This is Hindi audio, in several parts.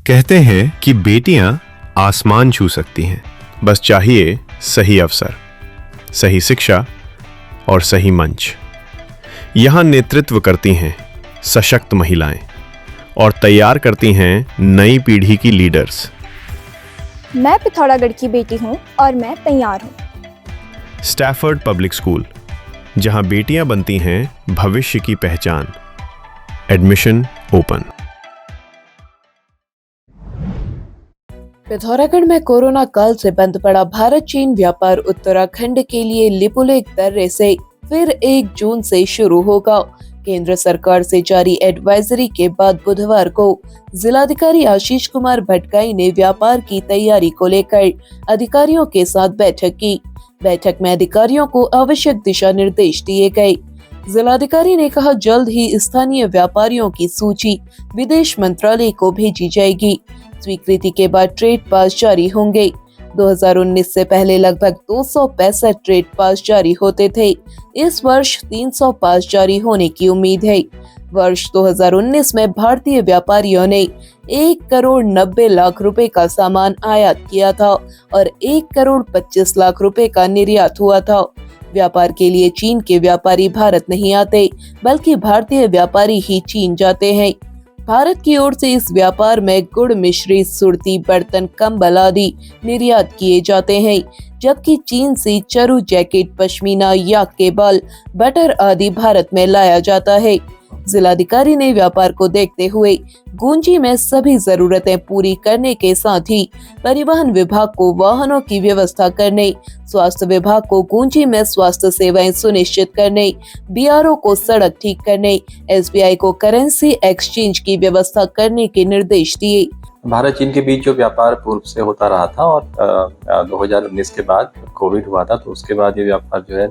कहते हैं कि बेटियां आसमान छू सकती हैं, बस चाहिए सही अवसर, सही शिक्षा और सही मंच। यहां नेतृत्व करती हैं सशक्त महिलाएं और तैयार करती हैं नई पीढ़ी की लीडर्स। मैं पिथौरागढ़ की बेटी हूं और मैं तैयार हूं। स्टैफर्ड पब्लिक स्कूल, जहां बेटियां बनती हैं भविष्य की पहचान। Admission open. पिथौरागढ़ में कोरोना काल से बंद पड़ा भारत चीन व्यापार उत्तराखंड के लिए लिपुलेख दर्रे से फिर 1 जून से शुरू होगा। केंद्र सरकार से जारी एडवाइजरी के बाद बुधवार को जिलाधिकारी आशीष कुमार भटगाई ने व्यापार की तैयारी को लेकर अधिकारियों के साथ बैठक की। बैठक में अधिकारियों को आवश्यक दिशा निर्देश दिए गए। जिलाधिकारी ने कहा, जल्द ही स्थानीय व्यापारियों की सूची विदेश मंत्रालय को भेजी जाएगी। स्वीकृति के बाद ट्रेड पास जारी होंगे। 2019 से पहले लगभग 265 ट्रेड पास जारी होते थे। इस वर्ष 300 पास जारी होने की उम्मीद है। वर्ष 2019 में भारतीय व्यापारियों ने 1 करोड़ 90 लाख रुपए का सामान आयात किया था और 1 करोड़ 25 लाख रुपए का निर्यात हुआ था। व्यापार के लिए चीन के व्यापारी भारत नहीं आते, बल्कि भारतीय व्यापारी ही चीन जाते हैं। भारत की ओर से इस व्यापार में गुड़, मिश्री, सुरती, बर्तन, कंबल आदि निर्यात किए जाते हैं, जबकि चीन से चरु, जैकेट, पश्मीना, याक के बाल, बटर आदि भारत में लाया जाता है। जिलाधिकारी ने व्यापार को देखते हुए गुंजी में सभी जरूरतें पूरी करने के साथ ही परिवहन विभाग को वाहनों की व्यवस्था करने, स्वास्थ्य विभाग को गुंजी में स्वास्थ्य सेवाएं सुनिश्चित करने, बीआरओ को सड़क ठीक करने, एसबीआई को करेंसी एक्सचेंज की व्यवस्था करने के निर्देश दिए। भारत चीन के बीच जो व्यापार पूर्व से होता रहा था और 2019 के बाद कोविड हुआ था, तो उसके बाद ये व्यापार जो है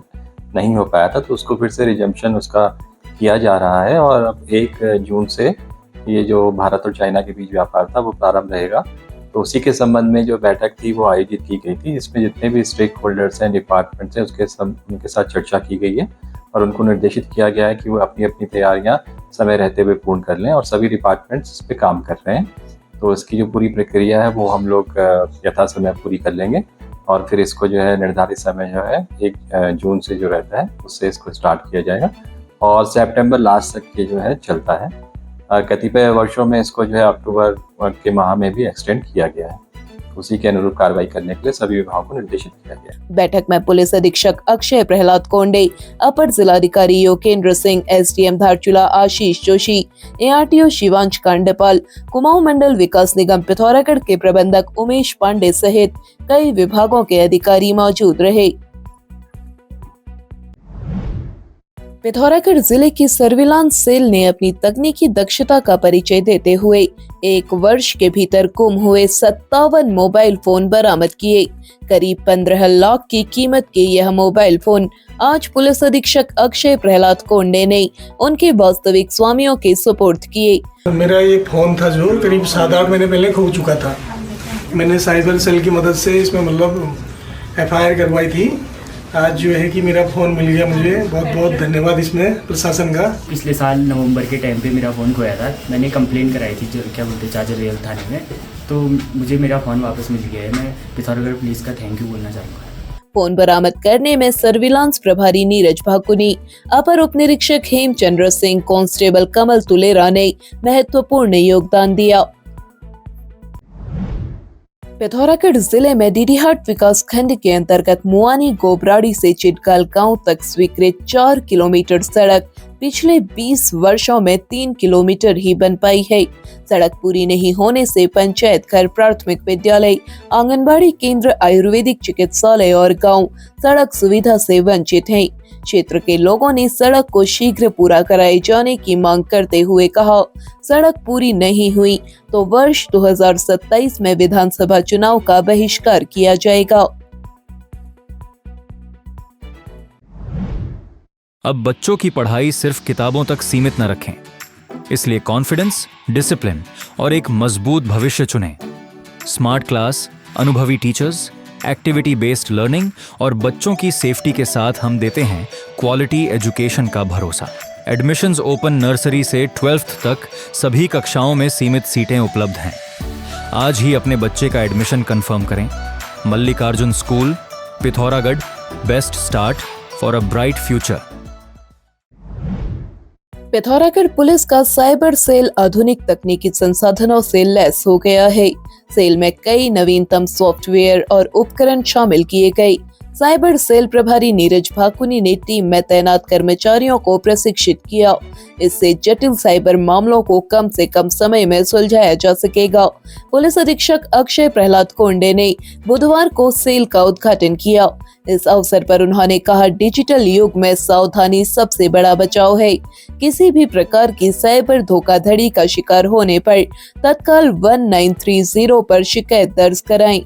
नहीं हो पाया था, तो उसको फिर से रिजम्पशन उसका किया जा रहा है और अब 1 जून से ये जो भारत और चाइना के बीच व्यापार था वो प्रारंभ रहेगा। तो उसी के संबंध में जो बैठक थी वो आयोजित की गई थी, जिसमें जितने भी स्टेक होल्डर्स हैं, डिपार्टमेंट्स हैं, उनके साथ चर्चा की गई है और उनको निर्देशित किया गया है कि वो अपनी अपनी तैयारियां समय रहते हुए पूर्ण कर लें और सभी डिपार्टमेंट्स इस पर काम कर रहे हैं। तो इसकी जो पूरी प्रक्रिया है वो हम लोग यथा समय पूरी कर लेंगे और फिर इसको जो है निर्धारित समय जो है 1 जून से जो रहता है उससे इसको स्टार्ट किया जाएगा और सितंबर लास्ट तक के जो है चलता है। कतिपय वर्षों में इसको जो है अक्टूबर के माह में भी एक्सटेंड किया गया है। उसी के अनुरूप कार्रवाई करने के लिए सभी विभागों को निर्देशित किया गया। बैठक में पुलिस अधीक्षक अक्षय प्रहलाद कोंडे, अपर जिलाधिकारी योगेंद्र सिंह, एसडीएम धारचूला आशीष जोशी, एआरटीओ शिवांश कांडेपाल, कुमाऊं मंडल विकास निगम पिथौरागढ़ के प्रबंधक उमेश पांडे सहित कई विभागों के अधिकारी मौजूद रहे। पिथौरागढ़ जिले की सर्विलांस सेल ने अपनी तकनीकी दक्षता का परिचय देते हुए 1 वर्ष के भीतर गुम हुए 57 मोबाइल फोन बरामद किए। करीब 15 लाख की कीमत के यह मोबाइल फोन आज पुलिस अधीक्षक अक्षय प्रहलाद कोंडे ने उनके वास्तविक स्वामियों के सुपुर्द किए। मेरा ये फोन था जो करीब 7-8 महीने पहले खो चुका था। मैंने साइबर सेल की मदद से इसमें मतलब FIR करवाई थी। आज जो है कि मेरा फ़ोन मिल गया मुझे, बहुत बहुत धन्यवाद इसमें प्रशासन का। पिछले साल नवंबर के टाइम पे मेरा फ़ोन खोया था। मैंने कंप्लेन कराई थी जो क्या बोलते चाचर रेल थाने में, तो मुझे मेरा फ़ोन वापस मिल गया है। मैं पिथौरागढ़ पुलिस का थैंक यू बोलना चाहूँगा। फोन बरामद करने में सर्विलांस प्रभारी नीरज भाकुनी, अपर उप निरीक्षक हेमचंद्र सिंह, कांस्टेबल कमल तुलेरा ने महत्वपूर्ण योगदान दिया। पिथौरागढ़ जिले में डीडीहाट विकास खंड के अंतर्गत मुआनी गोबराड़ी से चिटकाल गांव तक स्वीकृत 4 किलोमीटर सड़क पिछले 20 वर्षों में 3 किलोमीटर ही बन पाई है। सड़क पूरी नहीं होने से पंचायत घर, प्राथमिक विद्यालय, आंगनबाड़ी केंद्र, आयुर्वेदिक चिकित्सालय और गांव सड़क सुविधा से वंचित हैं। क्षेत्र के लोगों ने सड़क को शीघ्र पूरा कराए जाने की मांग करते हुए कहा, सड़क पूरी नहीं हुई तो वर्ष 2027 में विधानसभा चुनाव का बहिष्कार किया जाएगा। अब बच्चों की पढ़ाई सिर्फ किताबों तक सीमित न रखें, इसलिए कॉन्फिडेंस, डिसिप्लिन और एक मजबूत भविष्य चुनें। स्मार्ट क्लास, अनुभवी टीचर्स, एक्टिविटी बेस्ड लर्निंग और बच्चों की सेफ्टी के साथ हम देते हैं क्वालिटी एजुकेशन का भरोसा। एडमिशंस ओपन नर्सरी से 12th तक सभी कक्षाओं में सीमित सीटें उपलब्ध हैं। आज ही अपने बच्चे का एडमिशन कंफर्म करें। Mallikarjun school, Pithoragarh, best start for a bright future. Pithoragarh police का साइबर सेल आधुनिक तकनीकी संसाधनों से लैस हो गया है। सेल में कई नवीनतम सॉफ्टवेयर और उपकरण शामिल किए गए। साइबर सेल प्रभारी नीरज भाकुनी ने टीम में तैनात कर्मचारियों को प्रशिक्षित किया। इससे जटिल साइबर मामलों को कम से कम समय में सुलझाया जा सकेगा। पुलिस अधीक्षक अक्षय प्रहलाद कोंडे ने बुधवार को सेल का उद्घाटन किया। इस अवसर पर उन्होंने कहा, डिजिटल युग में सावधानी सबसे बड़ा बचाव है। किसी भी प्रकार की साइबर धोखाधड़ी का शिकार होने पर तत्काल 1930 पर शिकायत दर्ज कराएं।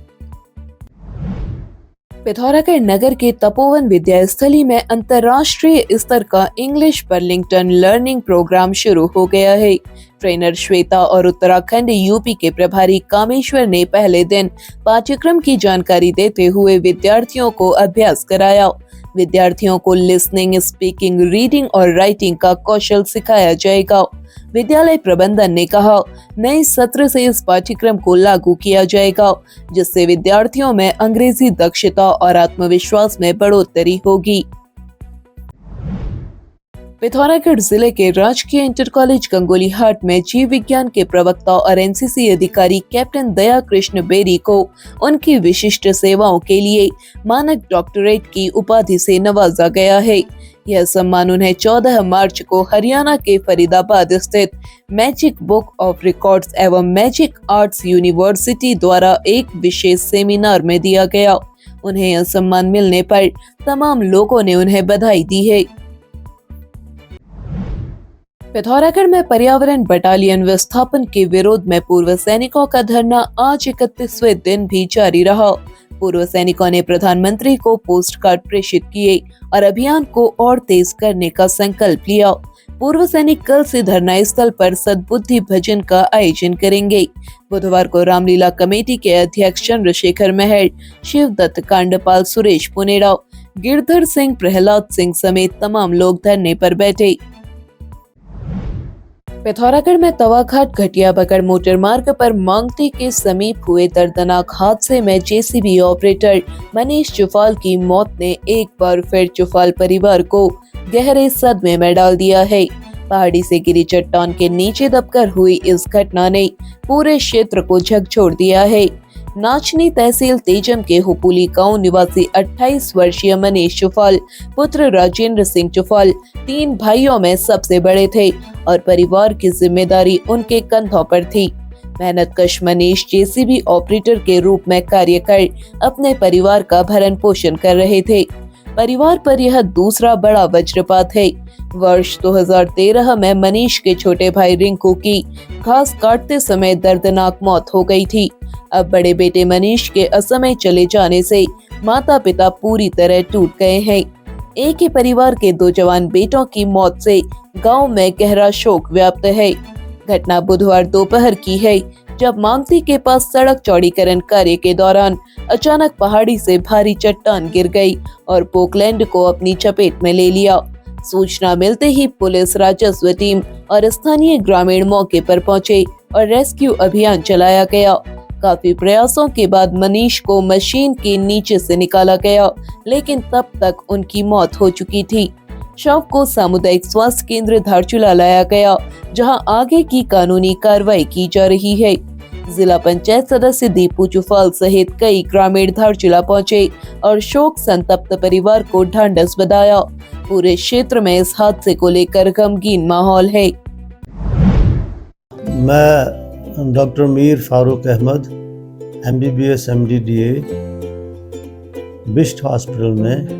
पिथौरागढ़ नगर के तपोवन विद्यास्थली में अंतर्राष्ट्रीय स्तर का इंग्लिश बर्लिंगटन लर्निंग प्रोग्राम शुरू हो गया है। ट्रेनर श्वेता और उत्तराखंड यूपी के प्रभारी कामेश्वर ने पहले दिन पाठ्यक्रम की जानकारी देते हुए विद्यार्थियों को अभ्यास कराया। विद्यार्थियों को लिसनिंग, स्पीकिंग, रीडिंग और राइटिंग का कौशल सिखाया जाएगा। विद्यालय प्रबंधन ने कहा, नए सत्र से इस पाठ्यक्रम को लागू किया जाएगा, जिससे विद्यार्थियों में अंग्रेजी दक्षता और आत्मविश्वास में बढ़ोतरी होगी। पिथौरागढ़ जिले के राजकीय इंटर कॉलेज गंगोली हाट में जीव विज्ञान के प्रवक्ता और एनसीसी अधिकारी कैप्टन दया कृष्ण बेरी को उनकी विशिष्ट सेवाओं के लिए मानक डॉक्टरेट की उपाधि से नवाजा गया है। यह सम्मान उन्हें 14 मार्च को हरियाणा के फरीदाबाद स्थित मैजिक बुक ऑफ रिकॉर्ड्स एवं मैजिक आर्ट्स यूनिवर्सिटी द्वारा एक विशेष सेमिनार में दिया गया। उन्हें यह सम्मान मिलने पर तमाम लोगों ने उन्हें बधाई दी है। पिथौरागढ़ में पर्यावरण बटालियन विस्थापन के विरोध में पूर्व सैनिकों का धरना आज 31वें दिन भी जारी रहा। पूर्व सैनिकों ने प्रधानमंत्री को पोस्ट कार्ड प्रेषित किए और अभियान को और तेज करने का संकल्प लिया। पूर्व सैनिक कल से धरना स्थल पर सद्बुद्धि भजन का आयोजन करेंगे। बुधवार को रामलीला कमेटी के अध्यक्ष चंद्रशेखर महर, शिवदत्त कांडपाल, सुरेश पुनेरा, गिरधर सिंह, प्रहलाद सिंह समेत तमाम लोग धरने पर बैठे। पिथौरागढ़ में तवाघाट घटिया बगड़ मोटर मार्ग पर मांगटी के समीप हुए दर्दनाक हादसे में जेसीबी ऑपरेटर मनीष चुफाल की मौत ने एक बार फिर चुफाल परिवार को गहरे सदमे में डाल दिया है। पहाड़ी से गिरी चट्टान के नीचे दबकर हुई इस घटना ने पूरे क्षेत्र को झकझोर दिया है। नाचनी तहसील तेजम के हुपुली गांव निवासी 28 वर्षीय मनीष चुफाल पुत्र राजेंद्र सिंह चुफाल 3 भाइयों में सबसे बड़े थे और परिवार की जिम्मेदारी उनके कंधों पर थी। मेहनतकश मनीष जेसीबी ऑपरेटर के रूप में कार्य कर अपने परिवार का भरण पोषण कर रहे थे। परिवार पर यह दूसरा बड़ा वज्रपात है। वर्ष 2013 में मनीष के छोटे भाई रिंकू की घास काटते समय दर्दनाक मौत हो गई थी। अब बड़े बेटे मनीष के असमय चले जाने से माता पिता पूरी तरह टूट गए हैं। एक ही परिवार के 2 जवान बेटों की मौत से गांव में गहरा शोक व्याप्त है। घटना बुधवार दोपहर की है, जब मांगटी के पास सड़क चौड़ीकरण कार्य के दौरान अचानक पहाड़ी से भारी चट्टान गिर गई और पोकलैंड को अपनी चपेट में ले लिया। सूचना मिलते ही पुलिस, राजस्व टीम और स्थानीय ग्रामीण मौके पर पहुंचे और रेस्क्यू अभियान चलाया गया। काफी प्रयासों के बाद मनीष को मशीन के नीचे से निकाला गया, लेकिन तब तक उनकी मौत हो चुकी थी। शव को सामुदायिक स्वास्थ्य केंद्र धारचूला लाया गया, जहां आगे की कानूनी कार्रवाई की जा रही है। जिला पंचायत सदस्य दीपू चुफाल सहित कई ग्रामीण धारचूला पहुंचे और शोक संतप्त परिवार को ढांढस बंधाया। पूरे क्षेत्र में इस हादसे को लेकर गमगीन माहौल है। मैं doctor Mir Farooq Ahmad, MBBS MDDA, Bist hospital में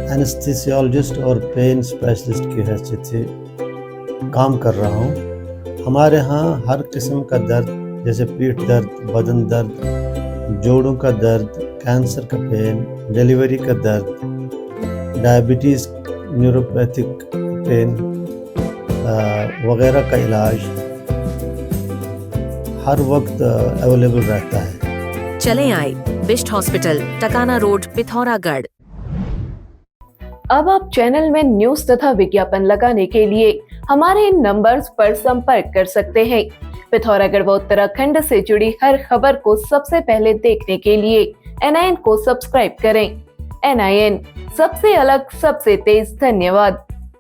एनेस्थीसियोलॉजिस्ट और पेन स्पेशलिस्ट की हैसियत से काम कर रहा हूँ। हमारे यहाँ हर किस्म का दर्द, जैसे पीठ दर्द, बदन दर्द, जोड़ों का दर्द, कैंसर का पेन, डिलीवरी का दर्द, डायबिटीज़, न्यूरोपैथिक पेन वगैरह का इलाज हर वक्त अवेलेबल रहता है। चले आए बिस्ट हॉस्पिटल, टकाना रोड, पिथौरागढ़। अब आप चैनल में न्यूज तथा विज्ञापन लगाने के लिए हमारे इन नंबर्स पर संपर्क कर सकते हैं। पिथौरागढ़ व उत्तराखंड से जुड़ी हर खबर को सबसे पहले देखने के लिए NIN को सब्सक्राइब करें। NIN, सबसे अलग, सबसे तेज। धन्यवाद।